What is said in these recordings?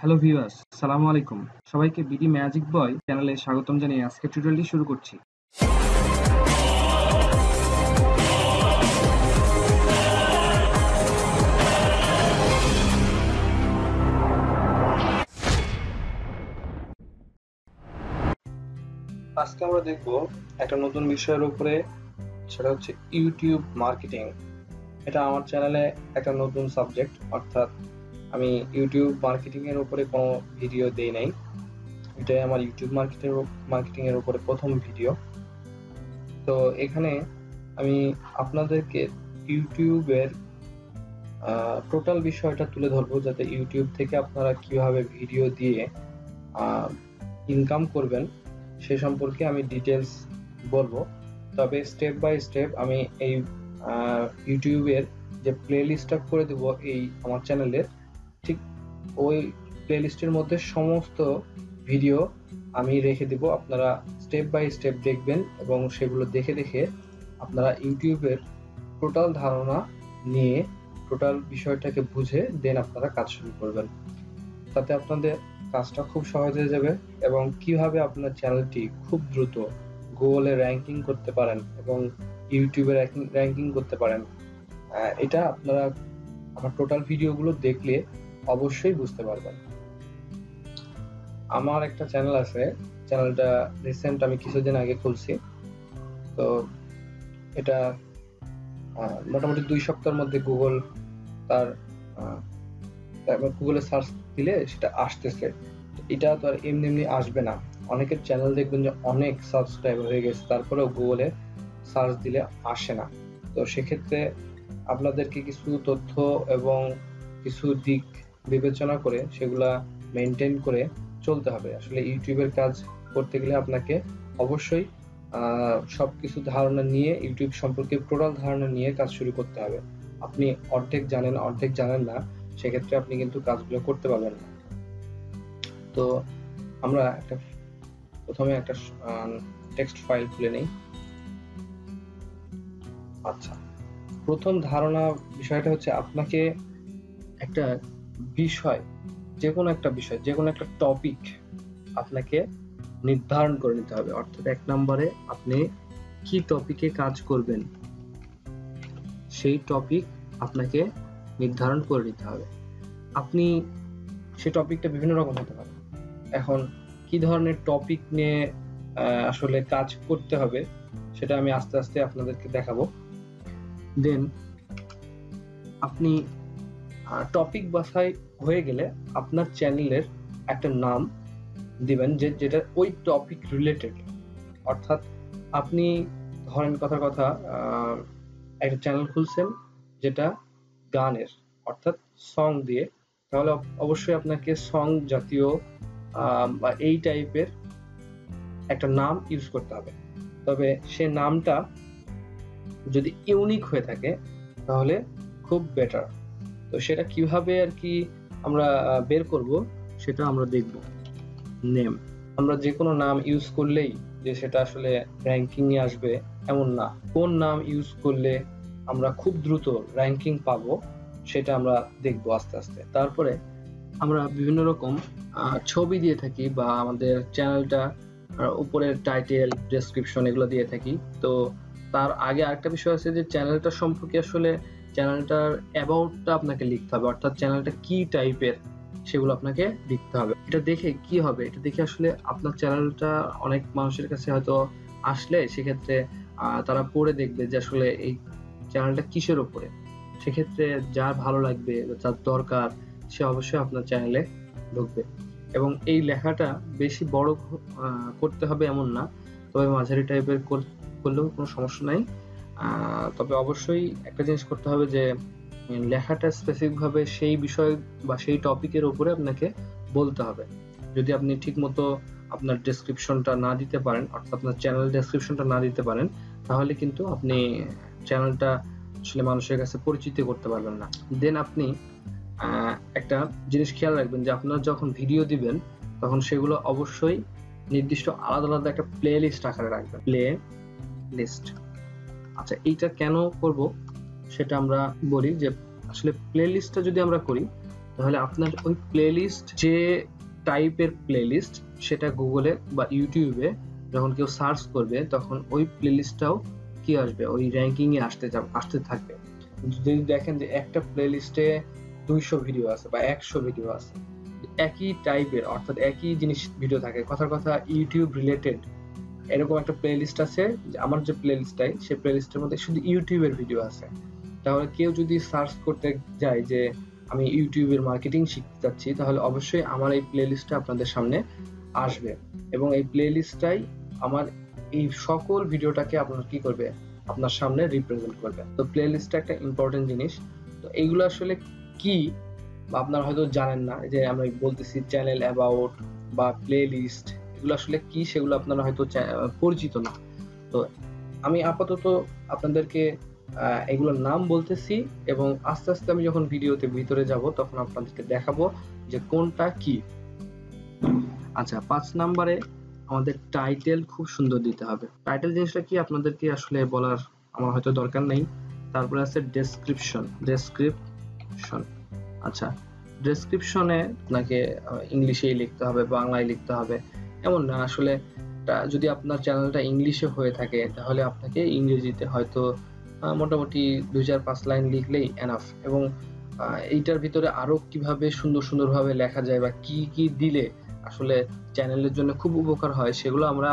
Hello viewers, আসসালামু আলাইকুম। সবাইকে বিডি ম্যাজিক বয় চ্যানেলে স্বাগতম জানিয়ে আজকের টিউটোরিয়ালটি শুরু করছি। আজকে আমরা দেখব একটা নতুন বিষয়ের উপরে, সেটা হচ্ছে ইউটিউব মার্কেটিং। এটা আমার চ্যানেলে একটা নতুন সাবজেক্ট, অর্থাৎ আমি ইউটিউব মার্কেটিং এর উপরে কোনো ভিডিও দেই নাই। এটাই আমার ইউটিউব মার্কেটিং এর উপরে প্রথম ভিডিও। তো এখানে আমি আপনাদেরকে ইউটিউবের টোটাল বিষয়টা তুলে ধরবো, যাতে ইউটিউব থেকে আপনারা কিভাবে ভিডিও দিয়ে ইনকাম করবেন সে সম্পর্কে আমি ডিটেলস বলবো। তবে স্টেপ বাই স্টেপ আমি এই ইউটিউবের যে প্লেলিস্টটা করে দেব এই আমার চ্যানেলের, ঠিক ওই প্লেলিস্টের মধ্যে সমস্ত ভিডিও আমি রেখে দেব। আপনারা স্টেপ বাই স্টেপ দেখবেন এবং সেগুলো দেখে দেখে আপনারা ইউটিউবের টোটাল ধারণা নিয়ে টোটাল বিষয়টাকে বুঝে দেন আপনারা কাজ শুরু করবেন। তাতে আপনাদের কাজটা খুব সহজ হয়ে যাবে এবং কিভাবে আপনার চ্যানেলটি খুব দ্রুত গুগলে র্যাঙ্কিং করতে পারেন এবং ইউটিউবে র্যাঙ্কিং করতে পারেন, এটা আপনারা আমার টোটাল ভিডিওগুলো দেখলে অবশ্যই বুঝতে পারবেন। আমার একটা চ্যানেল আছে, চ্যানেলটা রিসেন্ট আমি কিছুদিন আগে খুলছি। তো এটা মোটামুটি 2 সপ্তাহের মধ্যে গুগলে সার্চ দিলে সেটা আসতেছে। এটা তো আর এমনি এমনি আসবে না। অনেকের চ্যানেল দেখবেন যে অনেক সাবস্ক্রাইবার হয়ে গেছে, তারপরেও গুগলে সার্চ দিলে আসে না। তো সেক্ষেত্রে আপনাদেরকে কিছু তথ্য এবং কিছু দিক বিবেচনা করে সেগুলা মেনটেন করে চলতে হবে। আসলে ইউটিউবের কাজ করতে গেলে আপনাকে অবশ্যই সবকিছু ধারণা নিয়ে, ইউটিউব সম্পর্কে টোটাল ধারণা নিয়ে কাজ শুরু করতে হবে। আপনি অর্ধেক জানেন না, সেক্ষেত্রে আপনি কিন্তু কাজগুলো করতে পারবেন না। তো আমরা প্রথমে একটা টেক্সট ফাইল খুলে নেই। আচ্ছা, প্রথম ধারণা বিষয়টা হচ্ছে আপনাকে একটা বিষয়, যে কোনো একটা টপিক আপনাকে নির্ধারণ করে নিতে হবে। অর্থাৎ 1 নম্বরে আপনি কি টপিকে কাজ করবেন সেই টপিক আপনাকে নির্ধারণ করে নিতে হবে। আপনি সেই টপিকটা বিভিন্ন রকম হতে পারে। এখন কি ধরনের টপিক নিয়ে আসলে কাজ করতে হবে সেটা আমি আস্তে আস্তে আপনাদেরকে দেখাবো। দেন আপনি টপিক বাছাই হয়ে গেলে আপনার চ্যানেলের একটা নাম দিবেন যেটা ওই টপিক রিলেটেড। অর্থাৎ আপনি ধরেন কথার কথা একটা চ্যানেল খুলছেন যেটা গানের, অর্থাৎ সং দিয়ে, তাহলে অবশ্যই আপনাকে সং জাতীয় বা এই টাইপের একটা নাম ইউজ করতে হবে। তবে সে নামটা যদি ইউনিক হয়ে থাকে তাহলে খুব বেটার। তো সেটা কিভাবে আর কি আমরা বের করব সেটা আমরা দেখব। নেম, আমরা যে কোনো নাম ইউজ করলেই যে সেটা আসলে র্যাঙ্কিং এ আসবে এমন না। কোন নাম ইউজ করলে আমরা খুব দ্রুত র্যাঙ্কিং পাবো সেটা আমরা দেখবো আস্তে আস্তে। তারপরে আমরা বিভিন্ন রকম ছবি দিয়ে থাকি বা আমাদের চ্যানেলটা উপরের টাইটেল, ডেসক্রিপশন এগুলো দিয়ে থাকি। তো তার আগে আরেকটা বিষয় আছে যে চ্যানেলটা সম্পর্কে আসলে চ্যানেলটার অ্যাবাউটটা আপনাকে লিখতে হবে, অর্থাৎ চ্যানেলটা কি টাইপের সেগুলো আপনাকে লিখতে হবে। এটা দেখে কি হবে, এটা দেখে আসলে আপনার চ্যানেলটা অনেক মানুষের কাছে হয়তো আসলে সেক্ষেত্রে তারা পড়ে দেখবে যে আসলে এই চ্যানেলটা কিসের উপরে। সেক্ষেত্রে যার ভালো লাগবে, যার দরকার, সে অবশ্যই আপনার চ্যানেলে ঢুকবে। এবং এই লেখাটা বেশি বড় করতে হবে এমন না, তবে মাঝারি টাইপের করলেও কোনো সমস্যা নাই। তবে অবশ্যই একটা জিনিস করতে হবে যে লেখাটা স্পেসিফিক ভাবে সেই বিষয় বা সেই টপিকের উপরে আপনাকে বলতে হবে। যদি আপনি ঠিক মতো আপনার ডেসক্রিপশনটা না দিতে পারেন, অর্থাৎ আপনার চ্যানেল ডেসক্রিপশনটা না দিতে পারেন, তাহলে কিন্তু আপনি চ্যানেলটা আসলে মানুষের কাছে পরিচিত করতে পারবেন না। দেন আপনি একটা জিনিস খেয়াল রাখবেন যে আপনারা যখন ভিডিও দিবেন তখন সেগুলো অবশ্যই নির্দিষ্ট আলাদা আলাদা একটা প্লে লিস্ট আকারে রাখবেন। প্লে লিস্ট, আচ্ছা এইটা কেন করব সেটা আমরা বলি। যে আসলে প্লে লিস্টটা যদি আমরা করি তাহলে আপনার ওই প্লেলিস্ট যে টাইপের প্লেলিস্ট সেটা গুগলে বা ইউটিউবে যখন কেউ সার্চ করবে তখন ওই প্লেলিস্টটাও কি আসবে, ওই র্যাঙ্কিং এ আসতে থাকবে। যদি দেখেন যে একটা প্লেলিস্টে 200 ভিডিও আছে বা 100 ভিডিও আছে, একই টাইপের অর্থাৎ একই জিনিস ভিডিও থাকে, কথার কথা ইউটিউব রিলেটেড, এরকম একটা প্লেলিস্ট আছে, আমার যে প্লেলিস্টটাই সেই প্লেলিস্টের মধ্যে শুধু ইউটিউবের ভিডিও আছে, তাহলে কেউ যদি সার্চ করতে যায় যে আমি ইউটিউবের মার্কেটিং শিখতে চাচ্ছি, তাহলে অবশ্যই আমার এই প্লেলিস্টটা আপনাদের সামনে আসবে এবং এই প্লেলিস্টটাই আমার এই সকল ভিডিওটাকে আপনার কি করবে, আপনার সামনে রিপ্রেজেন্ট করবে। তো প্লেলিস্টটা একটা ইম্পর্টেন্ট জিনিস। তো এইগুলো আসলে কি বা আপনারা হয়তো জানেন না, যে আমরা বলতেছি চ্যানেল অ্যাবাউট বা প্লেলিস্ট, এগুলো আসলে কি সেগুলো আপনারা হয়তো পরিচিত না। তো আমি আপাতত আপনাদেরকে এগুলোর নাম বলতেছি এবং আস্তে আস্তে আমি যখন ভিডিওতে ভিতরে যাব তখন আপনাদেরকে দেখাবো যে কোনটা কি। আচ্ছা, 5 নম্বরে আমাদের টাইটেল খুব সুন্দর দিতে হবে। টাইটেল জিনিসটা কি আপনাদেরকে আসলে বলার আমার হয়তো দরকার নেই। তারপরে আছে ডেসক্রিপশন। আচ্ছা, ডেসক্রিপশনে আপনাকে ইংলিশেই লিখতে হবে, বাংলায় লিখতে হবে এমন না। আসলে যদি আপনার চ্যানেলটা ইংলিশে হয়ে থাকে তাহলে আপনাকে ইংরেজিতে হয়তো মোটামুটি 2-5 লাইন লিখলেই এনাফ। এবং এইটার ভিতরে আরো কিভাবে সুন্দরভাবে লেখা যায় বা কি কি দিলে আসলে চ্যানেলের জন্য খুব উপকার হয় সেগুলো আমরা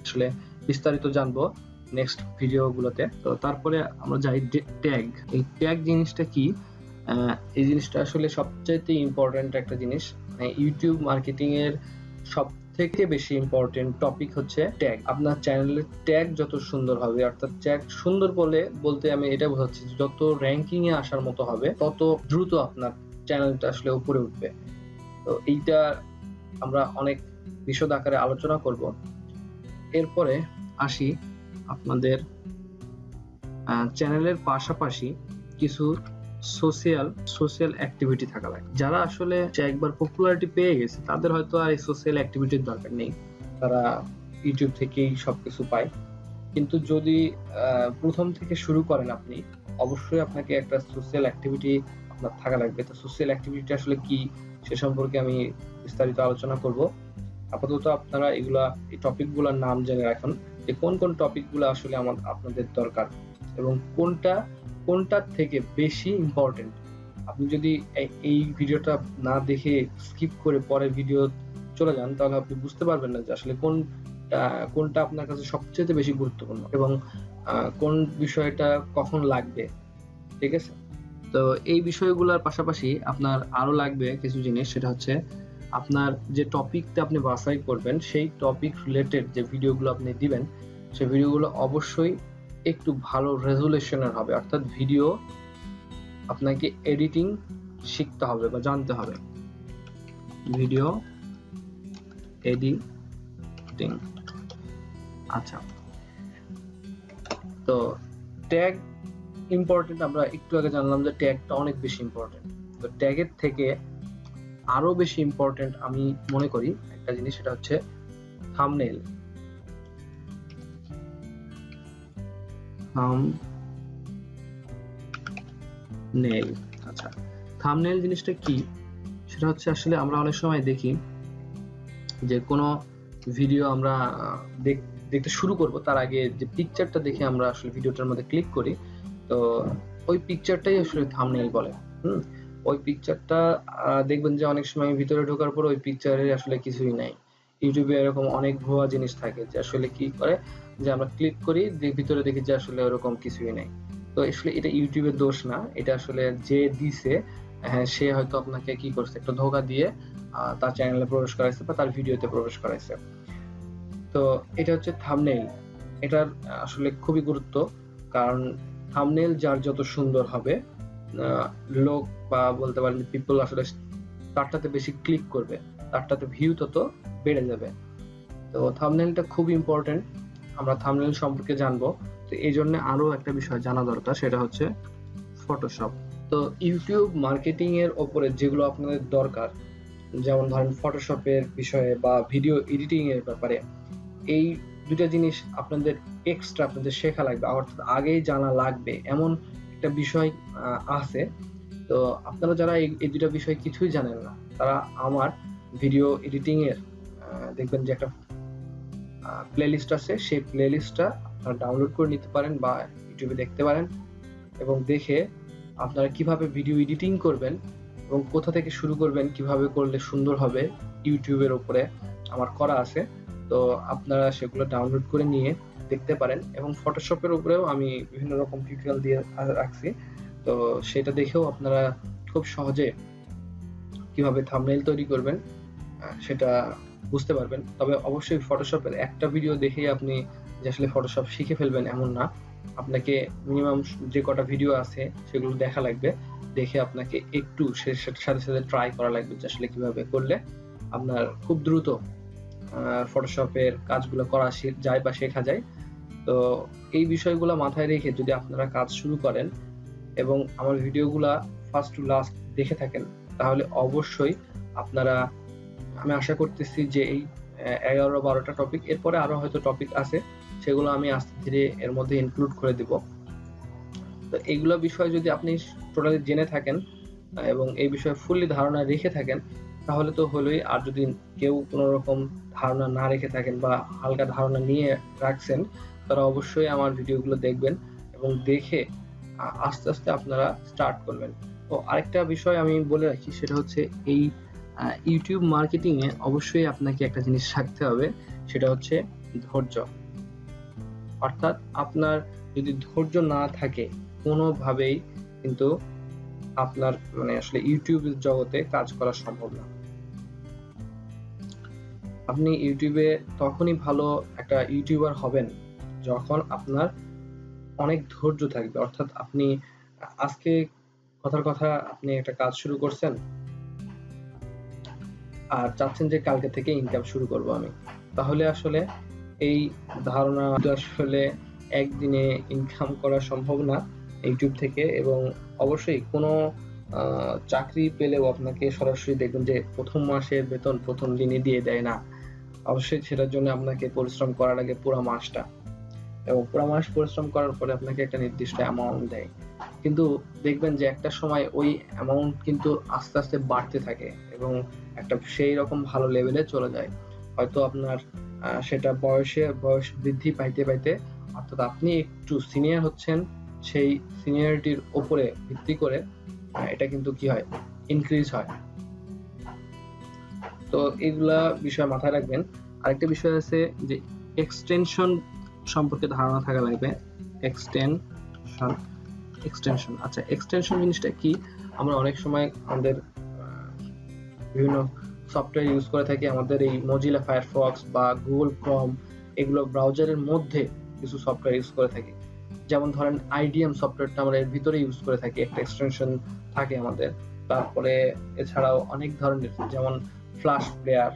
আসলে বিস্তারিত জানবো নেক্সট ভিডিওগুলোতে। তো তারপরে আমরা যাই ট্যাগ। এই ট্যাগ জিনিসটা কি? এই জিনিসটা আসলে সবচাইতে ইম্পর্টেন্ট একটা জিনিস। ইউটিউব মার্কেটিং এর সব থেকে বেশি ইম্পর্টেন্ট টপিক হচ্ছে ট্যাগ। আপনার চ্যানেলের ট্যাগ যত সুন্দর হবে, অর্থাৎ ট্যাগ সুন্দর বলতে আমি এটা বোঝাচ্ছি যত র্যাঙ্কিং এ আসার মতো হবে তত দ্রুত আপনার চ্যানেলটা আসলে উপরে উঠবে। তো এইটা আমরা অনেক বিশদ আকারে আলোচনা করব। এরপরে আসি আপনাদের চ্যানেলের পাশাপাশি কিছু সোশ্যাল অ্যাক্টিভিটি থাকা লাগে। যারা আসলে একবার পপুলারিটি পেয়ে গেছে তাদের হয়তো আর এই সোশ্যাল অ্যাক্টিভিটির দরকার নেই, তারা ইউটিউব থেকেই সবকিছু পায়। কিন্তু যদি প্রথম থেকে শুরু করেন আপনি, অবশ্যই আপনাকে একটা সোশ্যাল অ্যাক্টিভিটি আপনার থাকা লাগবে। তো সোশ্যাল অ্যাক্টিভিটি আসলে কি সে সম্পর্কে আমি বিস্তারিত আলোচনা করব। আপাতত আপনারা এই টপিকগুলোর নাম জেনে রাখুন যে কোন কোন টপিকগুলো আসলে আপনাদের দরকার এবং কোনটার থেকে বেশি ইম্পর্টেন্ট। আপনি যদি এই ভিডিওটা না দেখে স্কিপ করে পরের ভিডিও চলে যান তাহলে আপনি বুঝতে পারবেন না যে আসলে কোনটা আপনার কাছে সবচেয়ে বেশি গুরুত্বপূর্ণ এবং কোন বিষয়টা কখন লাগবে। ঠিক আছে? তো এই বিষয়গুলোর পাশাপাশি আপনার আরো লাগবে কিছু জিনিস, সেটা হচ্ছে আপনার যে টপিকটা আপনি বাছাই করবেন সেই টপিক রিলেটেড যে ভিডিওগুলো আপনি দিবেন সেই ভিডিওগুলো অবশ্যই একটু ভালো রেজুলেশনের হবে, অর্থাৎ ভিডিও আপনাকে এডিটিং শিখতে হবে বা জানতে হবে। Video editing. আচ্ছা, তো ট্যাগ ইম্পর্টেন্ট। আমরা একটু আগে জানলাম যে ট্যাগটা অনেক বেশি ইম্পর্টেন্ট। তো ট্যাগের থেকে আরো বেশি ইম্পর্টেন্ট আমি মনে করি একটা জিনিস, সেটা হচ্ছে থাম্বনেইল। আচ্ছা, থাম্বনেইল জিনিসটা কি? সেটা হচ্ছে আসলে আমরা অনেক সময় দেখি যে কোনো ভিডিও আমরা দেখতে শুরু করব তার আগে যে পিকচারটা দেখে আমরা আসলে ভিডিওটার মধ্যে ক্লিক করি, তো ওই পিকচারটাই আসলে থাম্বনেইল বলে। ওই পিকচারটা দেখবেন যে অনেক সময় ভিতরে ঢোকার পর ওই পিকচারে আসলে কিছুই নাই। ইউটিউবে এরকম অনেক ভুয়া জিনিস থাকে যে আসলে কি করে যে আমরা ক্লিক করি ভিতরে দেখি যে আসলে ওরকম কিছুই নাই। তো আসলে এটা ইউটিউবের দোষ না, এটা আসলে যে দিছে সে হয়তো আপনাকে কি করছে, একটা ধোঁকা দিয়ে তার চ্যানেলে প্রবেশ করাইছে বা তার ভিডিওতে প্রবেশ করাইছে। তো এটা হচ্ছে থাম্বনেইল। এটার আসলে খুবই গুরুত্ব, কারণ থাম্বনেইল যার যত সুন্দর হবে লোক বা বলতে পারেন পিপল আসলে তারটাতে বেশি ক্লিক করবে, তারটাতে ভিউ তত বেড়ে যাবে। তো থাম্বনেইলটা খুব ইম্পর্টেন্ট। আমরা থাম্বনেইল সম্পর্কে জানবো, তো এই জন্য আরো একটা বিষয় জানা দরকার, সেটা হচ্ছে ফটোশপ। তো ইউটিউব মার্কেটিং এর উপরে যেগুলো আপনাদের দরকার, যেমন ধরেন ফটোশপের বিষয়ে বা ভিডিও এডিটিং এর ব্যাপারে, এই দুটা জিনিস আপনাদের এক্সট্রা আপনাদের শেখা লাগবে, অর্থাৎ আগেই জানা লাগবে এমন একটা বিষয় আছে তো আপনারা যারা এই দুটো বিষয় কিছুই জানেন না, তারা আমার ভিডিও এডিটিং এর দেখবেন যে একটা প্লেলিস্ট আছে, সেই প্লেলিস্টটা আপনারা ডাউনলোড করে নিতে পারেন বা ইউটিউবে দেখতে পারেন, এবং দেখে আপনারা কিভাবে ভিডিও এডিটিং করবেন এবং কোথা থেকে শুরু করবেন, কিভাবে করলে সুন্দর হবে, ইউটিউবের উপরে আমার করা আছে। তো আপনারা সেগুলো ডাউনলোড করে নিয়ে দেখতে পারেন, এবং ফটোশপের উপরেও আমি বিভিন্ন রকম টিউটোরিয়াল দিয়ে রাখছি। তো সেটা দেখেও আপনারা খুব সহজে কিভাবে থাম্বনেইল তৈরি করবেন সেটা বুঝতে পারবেন। তবে অবশ্যই ফটোশপের একটা ভিডিও দেখেই আপনি যে আসলে ফটোশপ শিখে ফেলবেন এমন না, আপনাকে মিনিমাম যে কটা ভিডিও আছে সেগুলো দেখা লাগবে, দেখে আপনাকে একটু সাথে সাথে ট্রাই করা লাগবে যে আসলে কিভাবে করলে আপনার খুব দ্রুত ফটোশপের কাজগুলো করা যায় বা শেখা যায়। তো এই বিষয়গুলো মাথায় রেখে যদি আপনারা কাজ শুরু করেন এবং আমার ভিডিওগুলা ফার্স্ট টু লাস্ট দেখে থাকেন, তাহলে অবশ্যই আপনারা, আমি আশা করতেছি যে এই 11-12টা টপিক, এরপরে আরো হয়তো টপিক আছে, সেগুলো আমি আস্তে ধীরে এর মধ্যে ইনক্লুড করে দিব। তো এইগুলো বিষয় যদি আপনি টোটালি জেনে থাকেন এবং এই বিষয়ে ফুললি ধারণা রেখে থাকেন তাহলে তো হলোই। আর যদি কেউ কোনো রকম ধারণা না রেখে থাকেন বা হালকা ধারণা নিয়ে রাখছেন, তারা অবশ্যই আমার ভিডিওগুলো দেখবেন এবং দেখে আস্তে আস্তে আপনারা স্টার্ট করবেন। তো আরেকটা বিষয় আমি বলে রাখি, সেটা হচ্ছে এই ইউটিউব মার্কেটিং এ অবশ্যই আপনাকে একটা জিনিস রাখতে হবে, সেটা হচ্ছে ধৈর্য। অর্থাৎ আপনার যদি ধৈর্য না থাকে কোনোভাবেই কিন্তু আপনার মানে আসলে ইউটিউব জগতে কাজ করা সম্ভব না। আপনি ইউটিউবে তখনই ভালো একটা ইউটিউবার হবেন যখন আপনার অনেক ধৈর্য থাকবে। অর্থাৎ আপনি আজকে কথার কথা আপনি একটা কাজ শুরু করছেন আর চাচ্ছেন যে কালকে থেকে ইনকাম শুরু করব আমি, তাহলে আসলে এই ধারণা আসলে একদিনে ইনকাম করা সম্ভব না ইউটিউব থেকে। এবং অবশ্যই কোনো চাকরি পেলেও আপনাকে সরাসরি দেখবেন যে প্রথম মাসের বেতন প্রথম দিনে দিয়ে দেয় না। অবশ্যই সেটার জন্য আপনাকে পরিশ্রম করার আগে পুরো মাসটা, এবং পুরো মাস পরিশ্রম করার পরে আপনাকে একটা নির্দিষ্ট অ্যামাউন্ট দেয়। কিন্তু দেখবেন যে একটা সময় ওই অ্যামাউন্ট কিন্তু আস্তে আস্তে বাড়তে থাকে এবং একটা সেই রকম ভালো লেভেলে চলে যায়। হয়তো আপনার সেটা বয়স বৃদ্ধি পাইতে পাইতে, অর্থাৎ আপনি একটু সিনিয়র হচ্ছেন, সেই সিনিয়রিটির উপরে ভিত্তি করে এটা কিন্তু কি হয়, ইনক্রিজ হয়। তো এগুলা বিষয় মাথায় রাখবেন। আরেকটা বিষয় আছে যে এক্সটেনশন সম্পর্কে ধারণা থাকা লাগবে। এক্সটেনশন, আচ্ছা এক্সটেনশন জিনিসটা কি? আমরা অনেক সময় আমাদের বিভিন্ন সফটওয়্যার ইউজ করে থাকি, আমাদের এই মজিলা ফায়ারফক্স বা গুগল ক্রোম, এগুলো ব্রাউজারের মধ্যে কিছু সফটওয়্যার ইউজ করে থাকি। যেমন ধরেন আইডিএম সফটওয়্যারটা আমরা এর ভিতরে ইউজ করে থাকি, একটা এক্সটেনশন থাকে আমাদের। তারপরে এছাড়াও অনেক ধরনের যেমন ফ্ল্যাশ প্লেয়ার,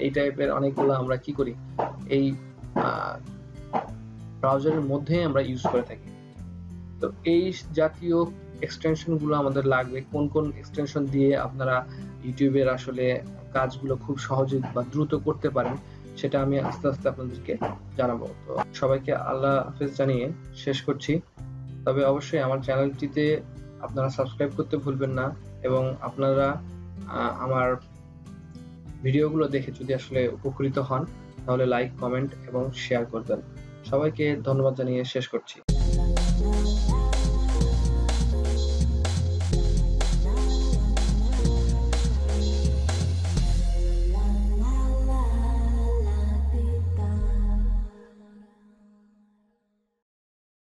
এই টাইপের অনেকগুলো আমরা কি করি এই ব্রাউজারের মধ্যে আমরা ইউজ করে থাকি। তো এই জাতীয় এক্সটেনশন গুলো আমাদের লাগবে। কোন কোন এক্সটেনশন দিয়ে আপনারা ইউটিউবের আসলে কাজগুলো খুব সহজে বা দ্রুত করতে পারেন, সেটা আমি আস্তে আস্তে আপনাদেরকে জানাবো। তো সবাইকে আল্লাহ হাফেজ জানিয়ে শেষ করছি। তবে অবশ্যই আমার চ্যানেলটিতে আপনারা সাবস্ক্রাইব করতে ভুলবেন না, এবং আপনারা আমার ভিডিওগুলো দেখে যদি আসলে উপকৃত হন তাহলে লাইক, কমেন্ট এবং শেয়ার করবেন। সবাইকে ধন্যবাদ জানিয়ে শেষ করছি।